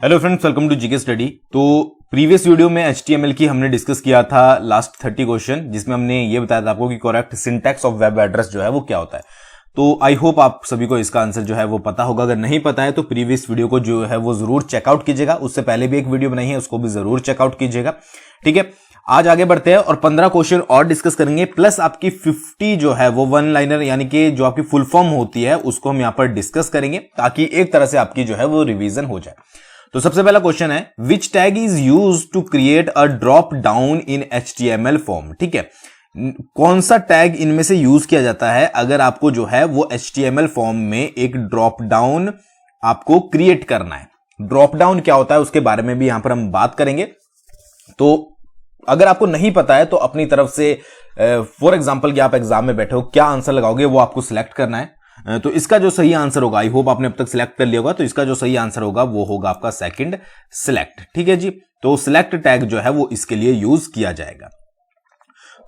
Hello friends, welcome to GK study. तो previous video में HTML की हमने डिस्कस किया था लास्ट 30 क्वेश्चन, जिसमें हमने ये बताया था आपको कि correct syntax of web address जो है वो क्या होता है। तो आई होप आप सभी को इसका आंसर जो है वो पता होगा। अगर नहीं पता है तो प्रीवियस वीडियो को जो है वो जरूर चेकआउट कीजिएगा। उससे पहले भी एक वीडियो बनाई है, उसको भी जरूर चेकआउट कीजिएगा। ठीक है, आज आगे बढ़ते हैं और 15 क्वेश्चन और डिस्कस करेंगे, प्लस आपकी 50 जो है वो वन लाइनर यानी कि जो आपकी फुल फॉर्म होती है उसको हम यहां पर डिस्कस करेंगे, ताकि एक तरह से आपकी जो है वो रिवीजन हो जाए। तो सबसे पहला क्वेश्चन है, which tag is use to create a drop down in HTML form. ठीक है, कौन सा टैग इनमें से यूज किया जाता है अगर आपको जो है वो HTML फॉर्म में एक ड्रॉप डाउन आपको क्रिएट करना है। ड्रॉप डाउन क्या होता है उसके बारे में भी यहां पर हम बात करेंगे। तो अगर आपको नहीं पता है तो अपनी तरफ से फॉर एग्जांपल कि आप एग्जाम में बैठे हो, क्या आंसर लगाओगे वो आपको सिलेक्ट करना है। तो इसका जो सही आंसर होगा, आई होप आपने अब तक सिलेक्ट कर लिया होगा, तो इसका जो सही आंसर होगा वो होगा आपका सेकंड, सिलेक्ट। ठीक है जी, तो सिलेक्ट टैग जो है वो इसके लिए यूज किया जाएगा।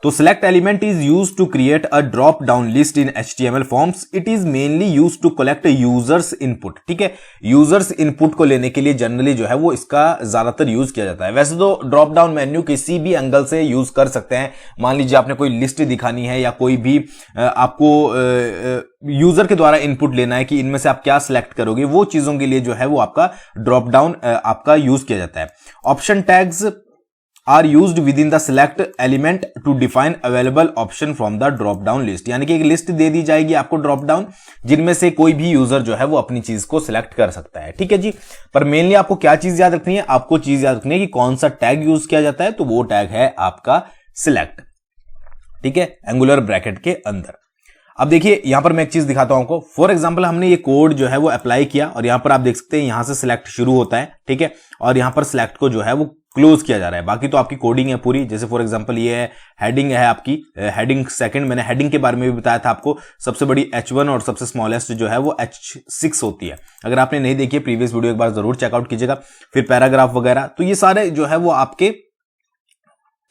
तो select element is used to create a drop down list in HTML forms. It is mainly used to collect users input. ठीक है, यूजर्स इनपुट को लेने के लिए जनरली जो है वो इसका ज्यादातर यूज किया जाता है। वैसे तो ड्रॉप डाउन मेन्यू किसी भी एंगल से यूज कर सकते हैं। मान लीजिए आपने कोई लिस्ट दिखानी है या कोई भी आपको यूजर के द्वारा इनपुट लेना है कि इनमें से आप क्या सिलेक्ट करोगे, वो चीजों के लिए जो है वो आपका ड्रॉप डाउन आपका यूज किया जाता है। Option tags are used within the select element to define available option from the drop down list. यानी कि एक लिस्ट दे दी जाएगी आपको ड्रॉप डाउन, जिनमें से कोई भी यूजर जो है वो अपनी चीज को सिलेक्ट कर सकता है। ठीक है जी, पर मेनली आपको क्या चीज याद रखनी है, आपको चीज याद रखनी है कि कौन सा टैग यूज किया जाता है। तो वो टैग है आपका सिलेक्ट। ठीक है, एंगुलर ब्रैकेट के अंदर। अब देखिए यहां पर मैं एक चीज दिखाता हूं आपको। फॉर एग्जांपल हमने ये कोड जो है वो अप्लाई किया और यहां पर आप देख सकते हैं यहां से सिलेक्ट शुरू होता है। ठीक है, और यहां पर सिलेक्ट को जो है वो क्लोज किया जा रहा है। बाकी तो आपकी कोडिंग है पूरी। जैसे फॉर एग्जांपल ये है हेडिंग है आपकी, हेडिंग सेकंड, मैंने हेडिंग के बारे में भी बताया था आपको। सबसे बड़ी H1 और सबसे स्मॉलेस्ट जो है वो H6 होती है। अगर आपने नहीं देखी प्रीवियस वीडियो एक बार जरूर चेकआउट कीजिएगा। फिर पैराग्राफ वगैरह, तो ये सारे जो है वो आपके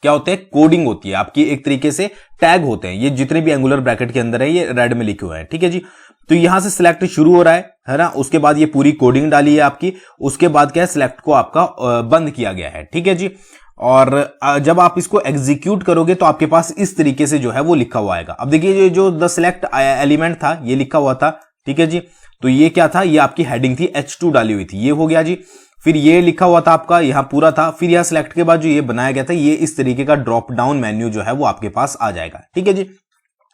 क्या होते हैं, कोडिंग होती है आपकी, एक तरीके से टैग होते हैं। ये जितने भी एंगुलर ब्रैकेट के अंदर है ये रेड में लिखे हुए हैं। ठीक है जी, तो यहां से सिलेक्ट शुरू हो रहा है ना। उसके बाद ये पूरी कोडिंग डाली है आपकी। उसके बाद क्या है, सिलेक्ट को आपका बंद किया गया है। ठीक है जी, और जब आप इसको एग्जीक्यूट करोगे तो आपके पास इस तरीके से जो है वो लिखा हुआ आएगा। अब देखिए जो द सिलेक्ट एलिमेंट था ये लिखा हुआ था। ठीक है जी, तो ये क्या था, ये आपकी हेडिंग थी, H2 डाली हुई थी, ये हो गया जी। फिर ये लिखा हुआ था आपका, यहां पूरा था। फिर यहां सिलेक्ट के बाद जो ये बनाया गया था, ये इस तरीके का ड्रॉप डाउन मेन्यू जो है वो आपके पास आ जाएगा। ठीक है जी,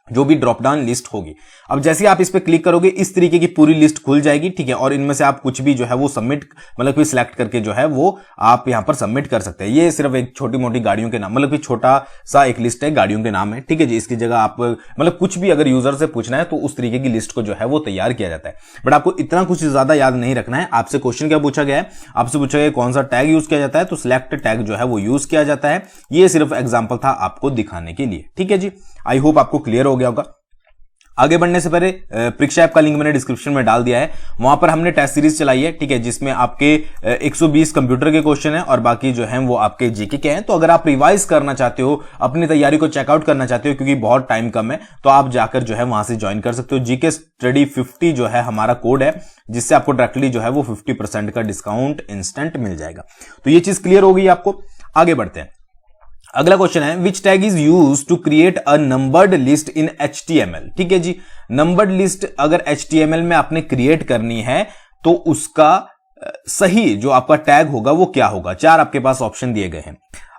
जो भी ड्रॉप डाउन लिस्ट होगी। अब जैसे आप इस पे क्लिक करोगे इस तरीके की पूरी लिस्ट खुल जाएगी। ठीक है, और इनमें से आप कुछ भी जो है वो सबमिट, मतलब कोई सिलेक्ट करके जो है वो आप यहां पर सबमिट कर सकते हैं। ये सिर्फ एक छोटी मोटी गाड़ियों के नाम, मतलब कि छोटा सा एक लिस्ट है, गाड़ियों के नाम है। ठीक है जी, इसकी जगह आप मतलब कुछ भी अगर यूजर से पूछना है तो उस तरीके की लिस्ट को जो है वो तैयार किया जाता है। बट आपको इतना कुछ ज्यादा याद नहीं रखना है। आपसे क्वेश्चन क्या पूछा गया है, आपसे पूछा गया कौन सा टैग यूज किया जाता है, तो सिलेक्ट टैग जो है वो यूज किया जाता है। ये सिर्फ एग्जाम्पल था आपको दिखाने के लिए। ठीक है जी, आई होप आपको क्लियर हो गया होगा। आगे बढ़ने से पहले परीक्षा ऐप का लिंक मैंने डिस्क्रिप्शन में डाल दिया है। वहां पर हमने टेस्ट सीरीज चलाई है। ठीक है, जिसमें आपके 120 कंप्यूटर के क्वेश्चन हैं और बाकी जो हैं वो आपके जीके के हैं। तो अगर आप रिवाइज करना चाहते हो, अपनी तैयारी को चेकआउट करना चाहते हो, क्योंकि बहुत टाइम कम है, तो आप जाकर जो है वहां से ज्वाइन कर सकते हो। जीके स्टडी 50 जो है हमारा कोड है, जिससे आपको डायरेक्टली जो है वो 50% का डिस्काउंट इंस्टेंट मिल जाएगा। तो ये चीज क्लियर हो गई आपको। आगे बढ़ते हैं। अगला क्वेश्चन है, which tag is use to create a numbered list in HTML। ठीक है जी, नंबर्ड लिस्ट अगर HTML में आपने क्रिएट करनी है तो उसका सही जो आपका टैग होगा वो क्या होगा। 4 आपके पास ऑप्शन दिए गए हैं।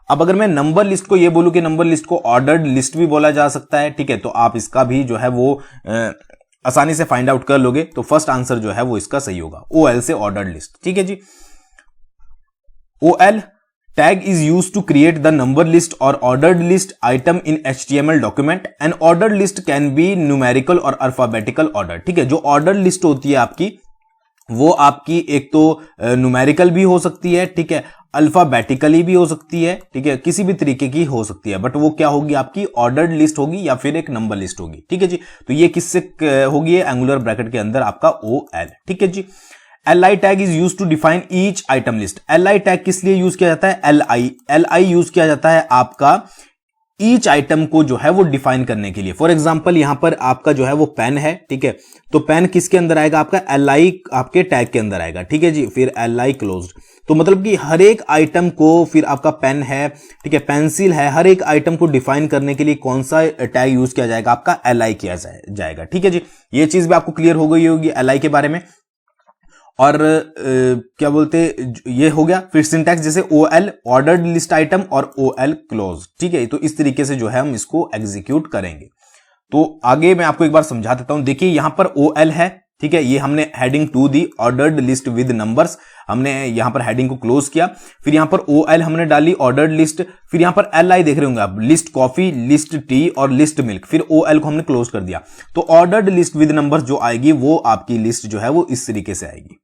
अब अगर मैं नंबर लिस्ट को ये बोलूं कि नंबर लिस्ट को ऑर्डर्ड लिस्ट भी बोला जा सकता है। ठीक है, तो आप इसका भी जो है वो आसानी से फाइंड आउट कर लोगे। तो फर्स्ट आंसर जो है वो इसका सही होगा, OL से ऑर्डर्ड लिस्ट। ठीक है जी, OL tag is used to create the number list or ordered list item in HTML document. An ordered list can be numerical or alphabetical order. ठीक है, जो ordered list होती है आपकी, वो आपकी एक तो न्यूमेरिकल भी हो सकती है। ठीक है, अल्फाबेटिकली भी हो सकती है। ठीक है, किसी भी तरीके की हो सकती है, बट वो क्या होगी, आपकी ऑर्डर्ड लिस्ट होगी या फिर एक नंबर लिस्ट होगी। ठीक है जी, तो ये किससे होगी, एंगुलर ब्रैकेट के अंदर आपका OL। ठीक है जी, li tag is use to define each item list. li tag किस लिए यूज किया जाता है, li यूज किया जाता है आपका ईच आइटम को जो है वो डिफाइन करने के लिए। फॉर एग्जांपल यहां पर आपका जो है वो पेन है, ठीक है, तो पेन किसके अंदर आएगा, आपका LI आपके टैग के अंदर आएगा, ठीक है जी, फिर LI क्लोज्ड। तो मतलब कि हर एक आइटम को, फिर आपका पेन है, ठीक है, पेंसिल है, हर एक आइटम को डिफाइन करने के लिए कौन सा टैग यूज किया जाएगा, आपका LI किया जाएगा, ठीक है जी। ये चीज भी आपको क्लियर हो गई होगी LI के बारे में। और क्या बोलते, ये हो गया। फिर सिंटैक्स जैसे OL ऑर्डर्ड लिस्ट आइटम और OL क्लोज, ठीक है, तो इस तरीके से जो है हम इसको एग्जीक्यूट करेंगे। तो आगे मैं आपको एक बार समझा देता हूं। देखिए यहां पर OL है, ठीक है, ये हमने heading 2 the, ordered list with numbers, हमने यहां पर हेडिंग को क्लोज किया। फिर यहां पर OL हमने डाली ऑर्डर्ड लिस्ट। फिर यहां पर LI देख रहे होंगे आप, लिस्ट कॉफी, लिस्ट टी और लिस्ट मिल्क। फिर OL को हमने क्लोज कर दिया। तो ऑर्डर्ड लिस्ट विद नंबर्स जो आएगी वो आपकी लिस्ट जो है वो इस तरीके से आएगी।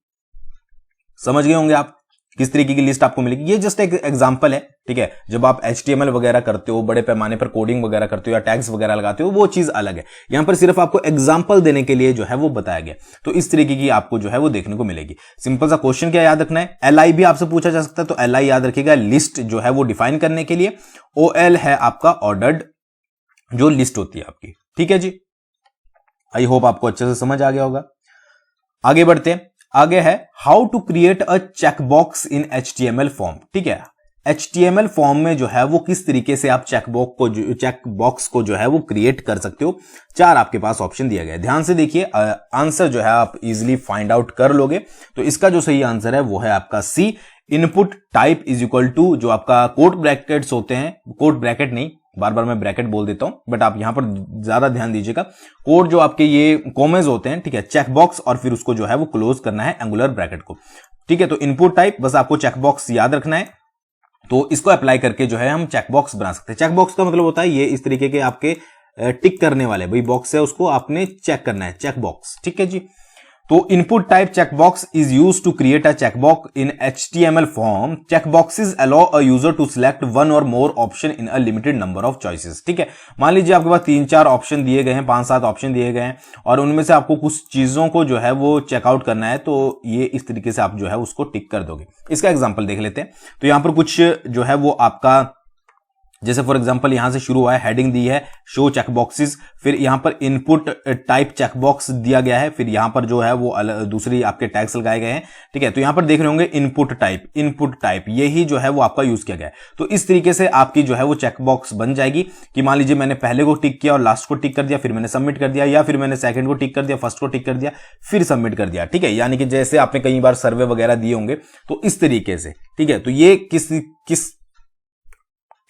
समझ गए होंगे आप किस तरीके की लिस्ट आपको मिलेगी। ये जस्ट एक एग्जांपल है, ठीक है। जब आप HTML वगैरह करते हो, बड़े पैमाने पर कोडिंग वगैरह करते हो या टैग्स वगैरह लगाते हो, वो चीज अलग है। यहां पर सिर्फ आपको एग्जांपल देने के लिए जो है वो बताया गया। तो इस तरीके की आपको जो है वो देखने को मिलेगी। सिंपल सा क्वेश्चन क्या याद रखना है, LI भी आपसे पूछा जा सकता है, तो LI याद रखिएगा, लिस्ट जो है वो डिफाइन करने के लिए। OL है आपका ऑर्डर्ड जो लिस्ट होती है आपकी, ठीक है जी। आई होप आपको अच्छे से समझ आ गया होगा। आगे बढ़ते हैं। आगे है how to create a checkbox in HTML form, ठीक है। HTML फॉर्म में जो है वो किस तरीके से आप चेकबॉक्स को जो है वो क्रिएट कर सकते हो। 4 आपके पास ऑप्शन दिया गया है, ध्यान से देखिए, आंसर जो है आप इजीली फाइंड आउट कर लोगे। तो इसका जो सही आंसर है वो है आपका C, input type is equal to, जो आपका कोट ब्रैकेट्स होते हैं, कोट ब्रैकेट नहीं, बार बार मैं ब्रैकेट बोल देता हूं, बट आप यहां पर ज्यादा ध्यान दीजिएगा। कोड जो आपके ये कॉमेज होते हैं, ठीक है, चेकबॉक्स, और फिर उसको जो है वो क्लोज करना है एंगुलर ब्रैकेट को, ठीक है। तो इनपुट टाइप, बस आपको चेकबॉक्स याद रखना है। तो इसको अप्लाई करके जो है हम चेकबॉक्स बना सकते हैं। चेकबॉक्स का मतलब होता है ये इस तरीके के आपके टिक करने वाले, भाई बॉक्स है उसको आपने चेक करना है, चेकबॉक्स, ठीक है जी। तो input type checkbox is used to create a checkbox in HTML form. Checkboxes allow a user to select 1 और more option in a limited number of choices, ठीक है। मान लीजिए आपके पास 3-4 ऑप्शन दिए गए हैं, 5-7 ऑप्शन दिए गए हैं, और उनमें से आपको कुछ चीजों को जो है वो चेकआउट करना है, तो ये इस तरीके से आप जो है उसको टिक कर दोगे। इसका एग्जांपल देख लेते हैं। तो यहां पर कुछ जो है वो आपका, जैसे फॉर एग्जांपल यहां से शुरू हुआ है, हेडिंग दी है शो चेकबॉक्सेस, फिर यहां पर इनपुट टाइप चेकबॉक्स दिया गया है, फिर यहां पर जो है वो दूसरी आपके टैग्स लगाए गए हैं, ठीक है। तो यहां पर देख रहे होंगे इनपुट टाइप यही जो है वो आपका यूज किया गया है। तो इस तरीके से आपकी जो है वो चेकबॉक्स बन जाएगी कि मान लीजिए मैंने पहले को टिक किया और लास्ट को टिक कर दिया, फिर मैंने सबमिट कर दिया, या फिर मैंने सेकंड को टिक कर दिया, फर्स्ट को टिक कर दिया, फिर सबमिट कर दिया, ठीक है। यानी कि जैसे आपने कई बार सर्वे वगैरह दिए होंगे, तो इस तरीके से, ठीक है। तो ये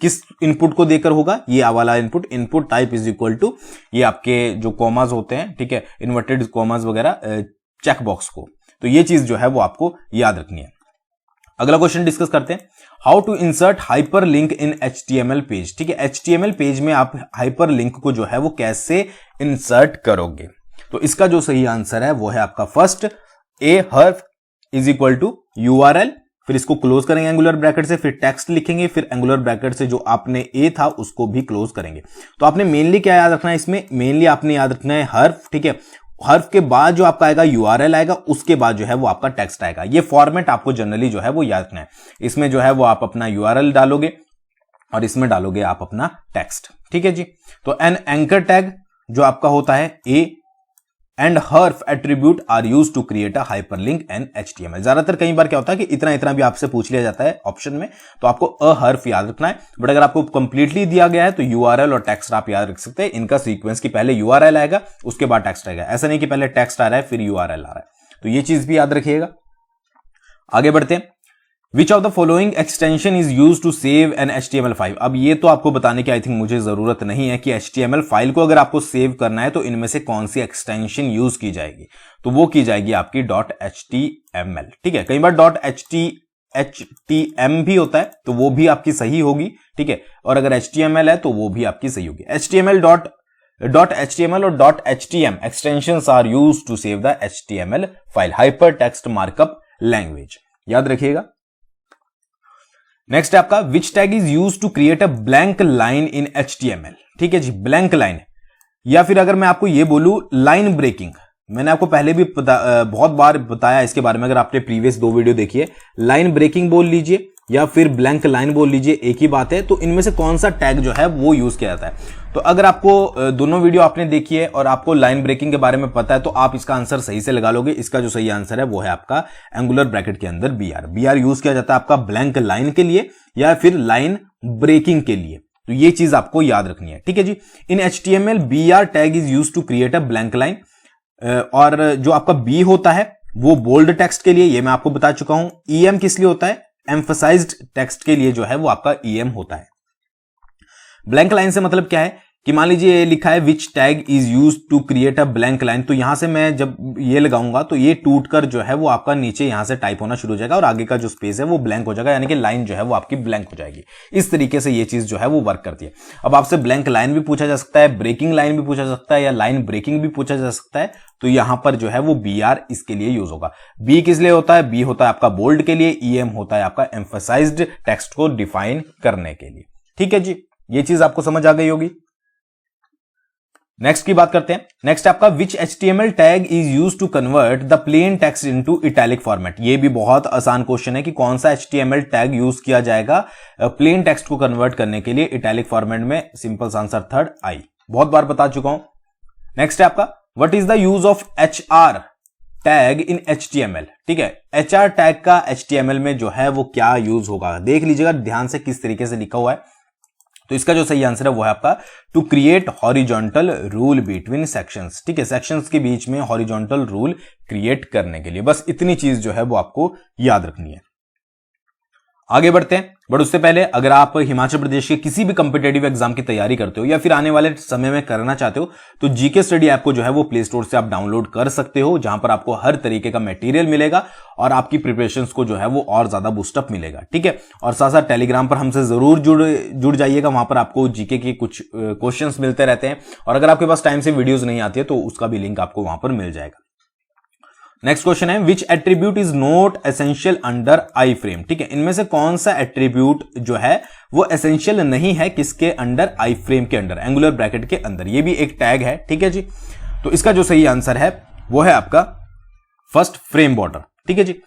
किस इनपुट को देकर होगा, ये वाला input type is equal to ये आपके जो कॉमास होते हैं, ठीक है, इन्वर्टेड कॉमास वगैरह, चेकबॉक्स को। तो ये चीज जो है वो आपको याद रखनी है। अगला क्वेश्चन डिस्कस करते हैं, how to insert hyper link in HTML page, ठीक है। HTML पेज में आप हाइपर लिंक को जो है वो कैसे इंसर्ट करोगे। तो इसका जो सही आंसर है वो है आपका फर्स्ट, ए हर्फ इज इक्वल टू URL, फिर इसको क्लोज करेंगे एंगुलर ब्रैकेट से, फिर टेक्स्ट लिखेंगे, फिर एंगुलर ब्रैकेट से जो आपने ए था उसको भी क्लोज करेंगे। तो आपने मेनली क्या याद रखना है इसमें, मेनली आपने याद रखना है हर्फ, ठीक है। हर्फ के बाद जो आपका आएगा URL आएगा, उसके बाद जो है वो आपका टेक्स्ट आएगा। ये फॉर्मेट आपको जनरली जो है वो याद रखना है। इसमें जो है वो आप अपना URL डालोगे और इसमें डालोगे आप अपना टेक्स्ट, ठीक है जी। तो एन एंकर टैग जो आपका होता है A and href attribute are use to create a hyperlink in HTML। ज्यादातर कई बार क्या होता है कि इतना भी आपसे पूछ लिया जाता है ऑप्शन में, तो आपको अ हर्फ याद रखना है। बट अगर आपको कंप्लीटली दिया गया है तो URL और टेक्स्ट आप याद रख सकते हैं। इनका सीक्वेंस की पहले URL आएगा, उसके बाद टेक्स्ट आएगा, ऐसा नहीं कि पहले टेक्स्ट आ रहा है फिर URL आ रहा है। तो ये चीज भी याद रखिएगा। आगे बढ़ते हैं, Which of the following extension is used to save an HTML file? अब ये तो आपको बताने की आई थिंक मुझे जरूरत नहीं है कि HTML फाइल को अगर आपको सेव करना है तो इनमें से कौन सी एक्सटेंशन यूज की जाएगी। तो वो की जाएगी आपकी .html, ठीक है। कई बार .htm भी होता है तो वो भी आपकी सही होगी, ठीक है। और अगर HTML है तो वो भी आपकी सही होगी। HTML और .htm extensions are used to save the HTML file, hypertext markup language, याद रखिएगा। नेक्स्ट है आपका which tag is use to create a blank line in HTML, ठीक है जी, ब्लैंक लाइन। या फिर अगर मैं आपको ये बोलूं लाइन ब्रेकिंग, मैंने आपको पहले भी बहुत बार बताया इसके बारे में, अगर आपने प्रीवियस 2 वीडियो देखिए, लाइन ब्रेकिंग बोल लीजिए या फिर ब्लैंक लाइन बोल लीजिए, एक ही बात है। तो इनमें से कौन सा टैग जो है वो यूज किया जाता है? तो अगर आपको दोनों वीडियो आपने देखी है और आपको लाइन ब्रेकिंग के बारे में पता है तो आप इसका आंसर सही से लगा लोगे। इसका जो सही आंसर है वो है आपका एंगुलर ब्रैकेट के अंदर BR यूज किया जाता है आपका ब्लैंक लाइन के लिए या फिर लाइन ब्रेकिंग के लिए। तो ये चीज आपको याद रखनी है, ठीक है जी। In HTML BR tag is use to create a blank line. और जो आपका B होता है वो बोल्ड टेक्स्ट के लिए, ये मैं आपको बता चुका हूं। EM किस लिए होता है? एम्फसाइज्ड टेक्स्ट के लिए जो है वो आपका EM होता है। ब्लैंक लाइन से मतलब क्या है कि मान लीजिए ये लिखा है which tag is used to create a blank line, तो यहां से मैं जब ये लगाऊंगा तो ये टूट कर जो है वो आपका नीचे यहां से टाइप होना शुरू हो जाएगा और आगे का जो स्पेस है वो ब्लैंक हो जाएगा, यानी कि लाइन जो है वो आपकी ब्लैंक हो जाएगी। इस तरीके से ये चीज जो है वो वर्क करती है। अब आपसे ब्लैंक लाइन भी पूछा जा सकता है, ब्रेकिंग लाइन भी पूछा जा सकता है या लाइन ब्रेकिंग भी पूछा जा सकता है। तो यहां पर जो है वो BR इसके लिए यूज होगा। B किस लिए होता है? B होता है आपका बोल्ड के लिए, EM होता है आपका एम्फसाइज्ड टेक्स्ट को डिफाइन करने के लिए, ठीक है जी। ये चीज आपको समझ आ गई होगी। नेक्स्ट की बात करते हैं। नेक्स्ट आपका which HTML tag is use to convert the plain text into italic format. ये भी बहुत आसान क्वेश्चन है कि कौन सा HTML टैग यूज किया जाएगा प्लेन टेक्स्ट को कन्वर्ट करने के लिए इटैलिक फॉर्मेट में। सिंपल आंसर थर्ड I, बहुत बार बता चुका हूं। नेक्स्ट है आपका what is the use of HR tag in HTML, ठीक है। HR टैग का HTML में जो है वो क्या यूज होगा, देख लीजिएगा ध्यान से किस तरीके से लिखा हुआ है। तो इसका जो सही आंसर है वो है आपका to create horizontal rule between sections, ठीक है। सेक्शंस के बीच में हॉरिजॉन्टल रूल क्रिएट करने के लिए, बस इतनी चीज जो है वो आपको याद रखनी है। आगे बढ़ते हैं, बट उससे पहले अगर आप हिमाचल प्रदेश के किसी भी कॉम्पिटेटिव एग्जाम की तैयारी करते हो या फिर आने वाले समय में करना चाहते हो तो जीके स्टडी ऐप को जो है वो प्ले स्टोर से आप डाउनलोड कर सकते हो, जहां पर आपको हर तरीके का मटेरियल मिलेगा और आपकी प्रिपरेशंस को जो है वो और ज्यादा बूस्टअप मिलेगा, ठीक है। और साथ साथ टेलीग्राम पर हमसे जरूर जुड़ जाइएगा, वहां पर आपको जीके के कुछ क्वेश्चंस मिलते रहते हैं और अगर आपके पास टाइम से वीडियोज नहीं आती है तो उसका भी लिंक आपको वहां पर मिल जाएगा। नेक्स्ट क्वेश्चन है which attribute is not essential under iframe, ठीक है। इनमें से कौन सा एट्रीब्यूट जो है वो एसेंशियल नहीं है किसके अंडर? आई फ्रेम के अंडर, एंगुलर ब्रैकेट के अंदर। ये भी एक टैग है, ठीक है जी। तो इसका जो सही आंसर है वो है आपका फर्स्ट फ्रेम बॉर्डर, ठीक है जी।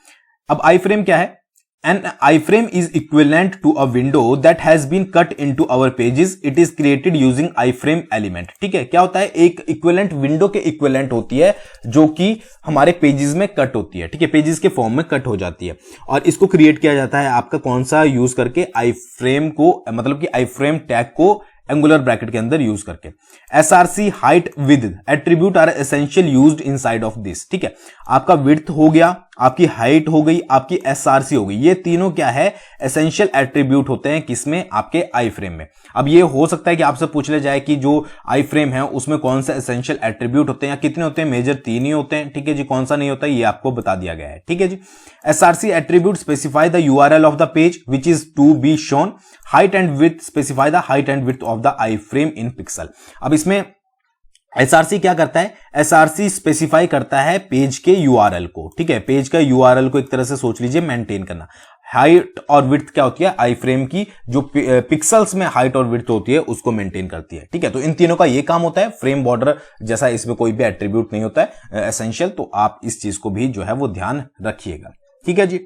अब आई फ्रेम क्या है? An iframe is equivalent to a window that has been cut into our pages. It is created using iframe element. ठीक है, क्या होता है? एक इक्विवेलेंट विंडो के इक्विवेलेंट होती है जो कि हमारे पेजेस में कट होती है, ठीक है, पेजेस के फॉर्म में कट हो जाती है और इसको क्रिएट किया जाता है आपका कौन सा यूज करके? iframe को, मतलब कि iframe टैग को एंगुलर ब्रैकेट के अंदर यूज करके। SRC height width attribute are essential used inside of this, ठीक है। आपका विड्थ हो गया, आपकी हाइट हो गई, आपकी SRC हो गई, ये तीनों क्या है? एसेंशियल एट्रीब्यूट होते हैं किसमें? आपके आई फ्रेम में। अब ये हो सकता है कि आपसे पूछ ले जाए कि जो आई फ्रेम है उसमें कौन सा एसेंशियल एट्रीब्यूट होते हैं या कितने होते हैं? मेजर 3 ही होते हैं, ठीक है जी। कौन सा नहीं होता ये आपको बता दिया गया है, ठीक है जी। SRC attribute specify the URL of the page which is to be shown. Height and width specify the height and width of the iframe in pixel. अब इसमें SRC क्या करता है? SRC स्पेसिफाई करता है पेज के URL को, ठीक है। पेज का URL को एक तरह से सोच लीजिए मेंटेन करना। हाइट और विड्थ क्या होती है? आई फ्रेम की जो पिक्सल्स में हाइट और विड्थ होती है उसको मेंटेन करती है, ठीक है। तो इन तीनों का ये काम होता है। फ्रेम बॉर्डर जैसा इसमें कोई भी एट्रीब्यूट नहीं होता है एसेंशियल, तो आप इस चीज को भी जो है वो ध्यान रखिएगा, ठीक है जी।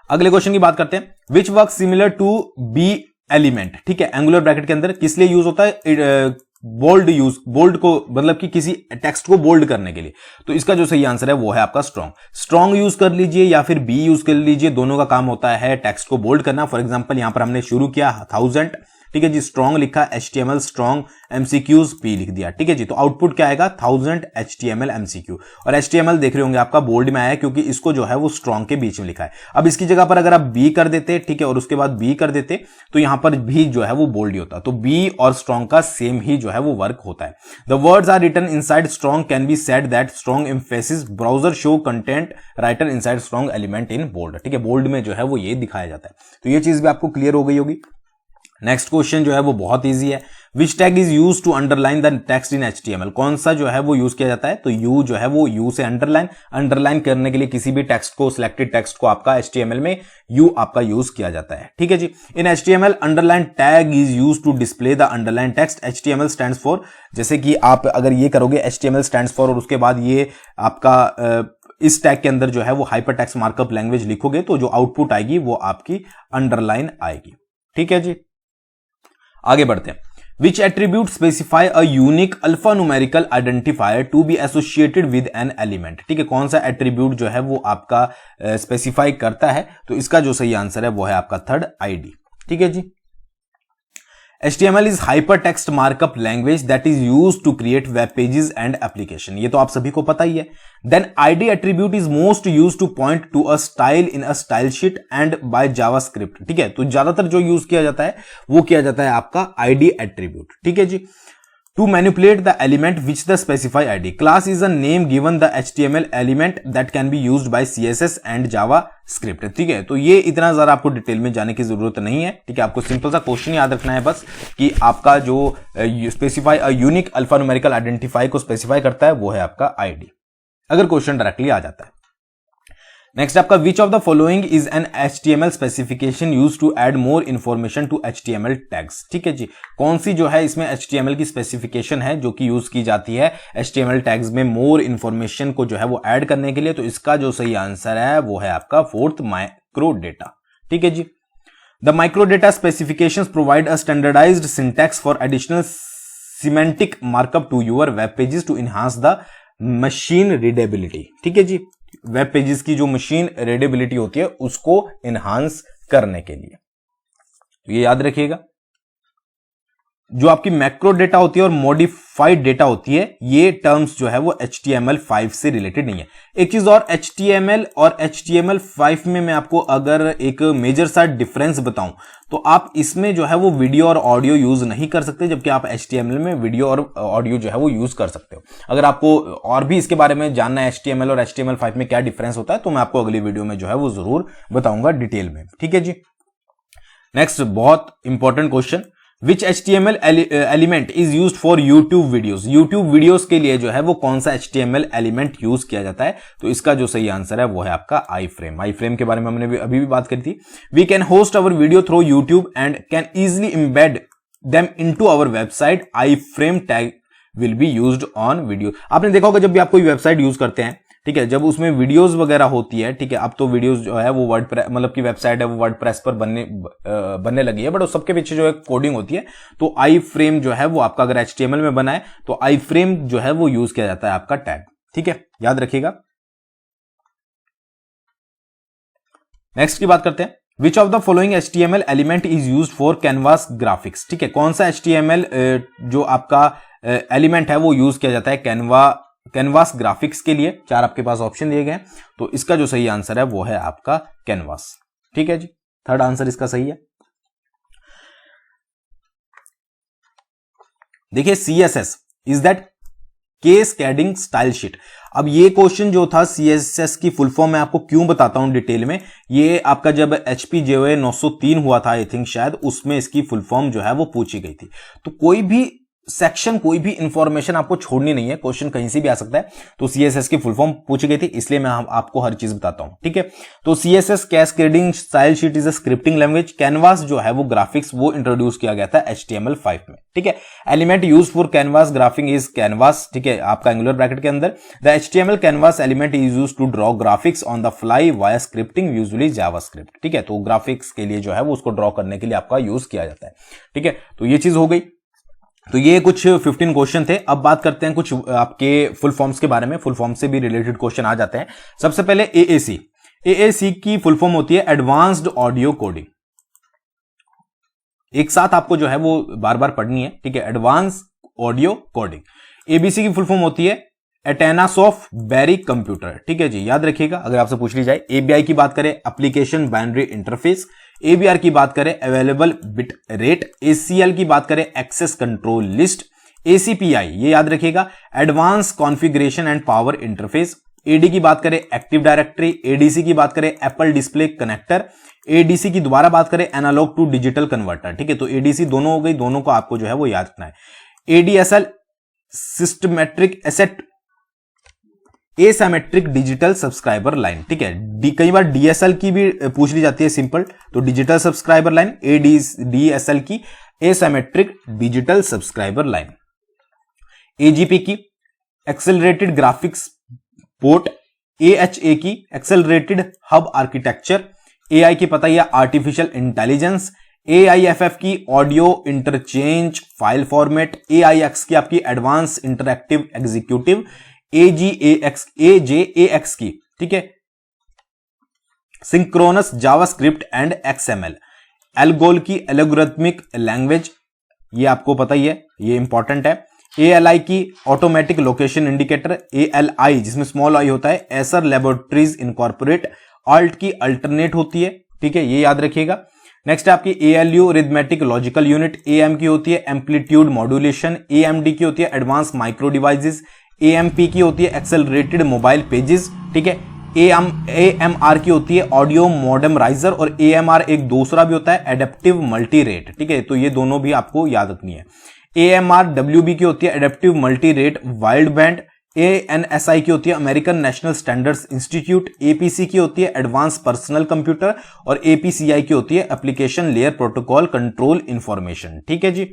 अगले क्वेश्चन की बात करते हैं। Which work similar to B element, ठीक है। एंगुलर ब्रैकेट के अंदर किस लिए यूज होता है? बोल्ड को, मतलब कि किसी टेक्स्ट को बोल्ड करने के लिए। तो इसका जो सही आंसर है वो है आपका स्ट्रॉन्ग यूज कर लीजिए या फिर बी यूज कर लीजिए, दोनों का काम होता है टेक्स्ट को बोल्ड करना। फॉर एग्जांपल यहां पर हमने शुरू किया 1000, ठीक है जी, स्ट्रॉन्ग लिखा, HTML स्ट्रॉन्ग MCQs P लिख दिया, ठीक है जी। तो आउटपुट क्या आएगा? 1000 HTML MCQ। और HTML देख रहे होंगे आपका बोल्ड में आया क्योंकि इसको जो है वो स्ट्रॉन्ग के बीच में लिखा है। अब इसकी जगह पर अगर आप B कर देते, ठीक है, और उसके बाद B कर देते तो यहां पर भी जो है वो बोल्ड ही होता। तो B और स्ट्रॉन्ग का सेम ही जो है वो वर्क होता है। The words are written inside strong can be said that strong emphasis browser show content writer inside strong element in bold, ठीक है। बोल्ड में जो है वो ये दिखाया जाता है। तो ये चीज भी आपको क्लियर हो गई होगी। नेक्स्ट क्वेश्चन जो है वो बहुत इजी है। Which tag is use to underline the text in HTML? कौन सा जो है वो यूज किया जाता है? तो यू जो है वो यू से अंडरलाइन करने के लिए किसी भी टेक्स्ट को, सिलेक्टेड टेक्स्ट को आपका HTML में यू आपका यूज किया जाता है, ठीक है जी। In HTML underline tag is use to display the underline text. HTML stands for, जैसे कि आप अगर ये करोगे HTML स्टैंड्स फॉर और उसके बाद ये आपका इस टैग के अंदर जो है वो हाइपरटेक्स्ट मार्कअप लैंग्वेज लिखोगे तो जो आउटपुट आएगी वो आपकी अंडरलाइन आएगी। ठीक है जी, आगे बढ़ते हैं। Which attribute specify a unique alphanumerical identifier to be associated with an element? ठीक है, कौन सा एट्रीब्यूट जो है वो आपका स्पेसिफाई करता है? तो इसका जो सही आंसर है वो है आपका थर्ड ID। ठीक है जी। HTML is hypertext markup language that is used to create web pages and application. ये तो आप सभी को पता ही है। Then ID attribute is most used to point to a style in a style sheet and by JavaScript. ठीक है, तो ज्यादातर जो यूज किया जाता है वो किया जाता है आपका ID attribute। ठीक है जी। To manipulate the element which the specify ID. Class is a name given the HTML element that can be used by CSS and JavaScript. ठीक है, तो ये इतना ज़्यादा आपको डिटेल में जाने की जरूरत नहीं है। ठीक है, आपको सिंपल सा क्वेश्चन याद रखना है बस कि आपका जो स्पेसिफाई अ यूनिक अल्फान्यूमेरिकल आइडेंटिफाई को स्पेसिफाई करता है वो है आपका ID, अगर क्वेश्चन डायरेक्टली आ जाता है। नेक्स्ट आपका which of the following is an HTML specification use to add more information to HTML tags. ठीक है जी, कौन सी जो है इसमें HTML की स्पेसिफिकेशन है जो कि यूज की जाती है HTML टैग्स में मोर इन्फॉर्मेशन को जो है वो ऐड करने के लिए? तो इसका जो सही आंसर है वो है आपका फोर्थ, माइक्रो डेटा। ठीक है जी। The micro data specifications provide a standardised syntax for additional semantic markup to your web pages to enhance the machine readability. ठीक है जी, वेब पेजेस की जो मशीन रीडेबिलिटी होती है उसको इनहांस करने के लिए, तो ये याद रखिएगा। जो आपकी मैक्रो डेटा होती है और मॉडिफाइड डेटा होती है, ये टर्म्स जो है वो HTML5 से रिलेटेड नहीं है। एक चीज और, HTML और HTML5 में मैं आपको अगर एक मेजर सा डिफरेंस बताऊं तो आप इसमें जो है वो वीडियो और ऑडियो यूज नहीं कर सकते, जबकि आप HTML में वीडियो और ऑडियो जो है वो यूज कर सकते हो। अगर आपको और भी इसके बारे में जानना है HTML और HTML5 में क्या डिफरेंस होता है तो मैं आपको अगली वीडियो में जो है वो जरूर बताऊंगा डिटेल में। ठीक है जी। नेक्स्ट बहुत important question, Which HTML element is used for YouTube videos? YouTube videos के लिए जो है वो कौन सा HTML एलिमेंट यूज किया जाता है? तो इसका जो सही आंसर है वो है आपका iframe। iframe के बारे में हमने अभी भी बात करी थी। We can host our video through YouTube and can easily embed them into our website. iframe tag will be used on video. आपने देखा होगा जब भी आप कोई वेबसाइट यूज करते हैं, ठीक है, जब उसमें वीडियोस वगैरह होती है, ठीक है, अब तो वीडियोस जो है वो वर्डप्रेस मतलब की वेबसाइट है वो वर्डप्रेस पर बनने लगी है, बट उस सबके पीछे जो है कोडिंग होती है। तो आई फ्रेम जो है वो आपका अगर HTML में बना है तो आई फ्रेम जो है वो यूज किया जाता है आपका टैग। ठीक है, याद रखिएगा। नेक्स्ट की बात करते हैं, विच of the following HTML element is used for canvas graphics. ठीक है, कौन सा HTML जो आपका एलिमेंट है वो यूज किया जाता है कैनवास ग्राफिक्स के लिए? चार आपके पास ऑप्शन दिए गए हैं, तो इसका जो सही आंसर है वो है आपका कैनवास। ठीक है जी, थर्ड आंसर इसका सही है। देखिए, CSS is that cascading style sheet. अब ये क्वेश्चन जो था CSS की फुल फॉर्म मैं आपको क्यों बताता हूं डिटेल में, ये आपका जब HPJOA 903 हुआ था आई थिंक शायद, उसमें इसकी फुल फॉर्म जो है वो पूछी गई थी। तो कोई भी सेक्शन, कोई भी इंफॉर्मेशन आपको छोड़नी नहीं है, क्वेश्चन कहीं से भी आ सकता है। तो CSS की फुल फॉर्म पूछी गई थी, इसलिए मैं आपको हर चीज बताता हूं। ठीक है, तो CSS cascading style sheet is a scripting language. Canvas जो है वो ग्राफिक्स वो इंट्रोड्यूस किया गया था HTML5 में। ठीक है, element use for canvas graphing is canvas. ठीक है, आपका एंगुलर ब्रैकेट के अंदर the HTML canvas element is use to draw graphics on the fly via scripting usually JavaScript. ठीक है, तो ग्राफिक्स के लिए जो है वो उसको ड्रॉ करने के लिए आपका यूज किया जाता है। ठीक है, तो ये चीज हो गई। तो ये कुछ 15 क्वेश्चन थे। अब बात करते हैं कुछ आपके फुल फॉर्म्स के बारे में। फुल फॉर्म से भी रिलेटेड क्वेश्चन आ जाते हैं। सबसे पहले AAC की फुल फॉर्म होती है एडवांस्ड ऑडियो कोडिंग। एक साथ आपको जो है वो बार बार पढ़नी है। ठीक है, एडवांस ऑडियो कोडिंग। ABC की फुल फॉर्म होती है एटेनास ऑफ बैरी कंप्यूटर। ठीक है जी, याद रखिएगा अगर आपसे पूछ ली जाए। ABI की बात करें एप्लीकेशन बाइनरी इंटरफेस। ABR की बात करें अवेलेबल बिट रेट। ACL की बात करें एक्सेस कंट्रोल लिस्ट। ACPI ये याद रखिएगा advance configuration and power interface. AD की बात करें एक्टिव डायरेक्टरी। ADC की बात करें एप्पल डिस्प्ले कनेक्टर। ADC की दोबारा बात करें एनालॉग टू डिजिटल कन्वर्टर। ठीक है, तो ADC दोनों हो गई, दोनों को आपको जो है वो याद रखना है। ADSL symmetric asset asymmetric digital subscriber line. ठीक है, कई बार DSL की भी पूछ ली जाती है सिंपल, तो डिजिटल सब्सक्राइबर लाइन। DSL की asymmetric digital subscriber line. AGP की एक्सेलरेटेड ग्राफिक्स पोर्ट AHA की एक्सेलरेटेड हब आर्किटेक्चर, AI की पता ही है आर्टिफिशियल इंटेलिजेंस, AIFF की audio interchange file format, AIX की आपकी एडवांस इंटरएक्टिव एग्जीक्यूटिव, AJAX की, ठीक है, synchronous JavaScript and XML, ALGOL की एल्गोरिथमिक लैंग्वेज, ये आपको पता ही है, ये इंपॉर्टेंट है, ALI की ऑटोमेटिक लोकेशन इंडिकेटर, ALI जिसमें स्मॉल आई होता है, एसर लैबोरेटरीज इनकॉर्पोरेट, ऑल्ट की अल्टरनेट होती है, ठीक है, ये याद रखिएगा। नेक्स्ट है आपकी ALU arithmetic logical unit, AM की होती है एम्पलीट्यूड मॉड्यूलेशन, AMD की होती है एडवांस माइक्रो डिवाइसेस, AMP की होती है एक्सेलरेटेड मोबाइल पेजेस, ठीक है, AMR की होती है ऑडियो मॉडेम राइजर, और AMR एक दूसरा भी होता है एडेप्टिव मल्टी रेट, ठीक है, तो ये दोनों भी आपको याद रखनी है। AMR WB की होती है adaptive multi rate wild band, ANSI की होती है American national standards institute, APC की होती है एडवांस पर्सनल कंप्यूटर, और APCI की होती है application layer protocol control information, ठीक है जी।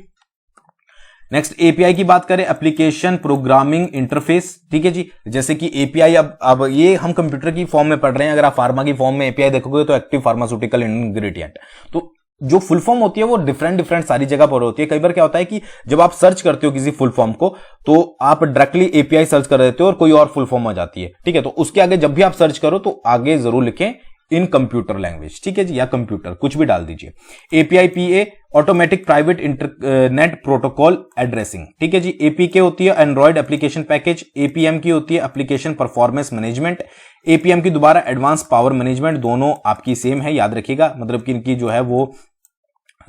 नेक्स्ट API की बात करें, एप्लीकेशन प्रोग्रामिंग इंटरफेस, ठीक है जी, जैसे कि API अब ये हम कंप्यूटर की फॉर्म में पढ़ रहे हैं, अगर आप फार्मा की फॉर्म में API देखोगे तो एक्टिव फार्मास्यूटिकल इंग्रेडिएंट, तो जो फुल फॉर्म होती है वो डिफरेंट सारी जगह पर होती है। कई बार क्या होता है कि जब आप सर्च करते हो किसी फुल फॉर्म को तो आप डायरेक्टली API सर्च कर देते हो और कोई और फुल फॉर्म आ जाती है, ठीक है, तो उसके आगे जब भी आप सर्च करो तो आगे जरूर लिखें इन कंप्यूटर लैंग्वेज, ठीक है जी, या कंप्यूटर कुछ भी डाल दीजिए। API PA automatic private internet protocol addressing, ठीक है जी। APK होती है एंड्रॉइड एप्लीकेशन पैकेज, APM की होती है एप्लीकेशन परफॉर्मेंस मैनेजमेंट, APM की दोबारा एडवांस पावर मैनेजमेंट, दोनों आपकी सेम है, याद रखिएगा, मतलब कि इनकी जो है वो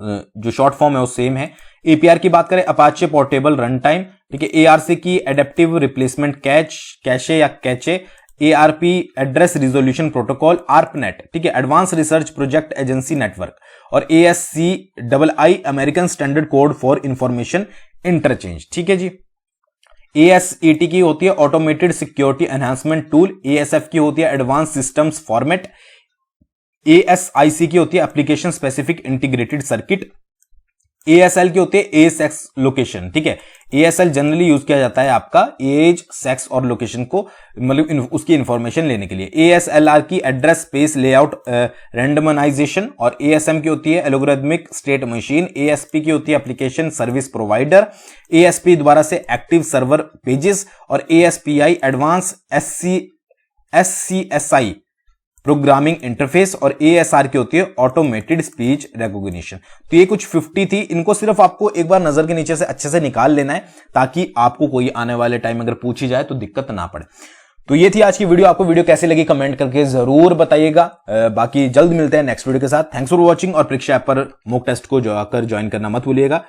जो शॉर्ट फॉर्म है वो सेम है। APR की बात करें अपाचे पोर्टेबल रन टाइम, ठीक है, ARC की एडेप्टिव रिप्लेसमेंट कैशे या cache, ARP address resolution protocol, ARPANET, ठीक है, advance research project agency network, और ASCII American standard code for information interchange, ठीक है जी। ASAT की होती है automated security enhancement tool, ASF की होती है एडवांस सिस्टम्स फॉर्मेट, ASIC की होती है application specific integrated circuit, ASL की होती है एज सेक्स लोकेशन, ठीक है, ASL जनरली यूज किया जाता है आपका एज सेक्स और लोकेशन को मतलब उसकी इंफॉर्मेशन लेने के लिए। ASLR की एड्रेस स्पेस लेआउट रैंडमाइजेशन, और ASM की होती है एल्गोरिथमिक स्टेट मशीन, ASP की होती है एप्लीकेशन सर्विस प्रोवाइडर, ASP दोबारा से एक्टिव सर्वर पेजेस, और ASPI advance SCSI programming interface, और ASR की होती है ऑटोमेटेड स्पीच रिकॉग्निशन। तो ये कुछ 50 थी, इनको सिर्फ आपको एक बार नजर के नीचे से अच्छे से निकाल लेना है ताकि आपको कोई आने वाले टाइम अगर पूछी जाए तो दिक्कत ना पड़े। तो ये थी आज की वीडियो, आपको वीडियो कैसे लगी कमेंट करके जरूर बताइएगा। बाकी जल्द मिलते हैं नेक्स्ट वीडियो के साथ। थैंक्स फॉर वॉचिंग, और परीक्षा ऐप पर मॉक टेस्ट को ज्वाइन करना मत भूलिएगा।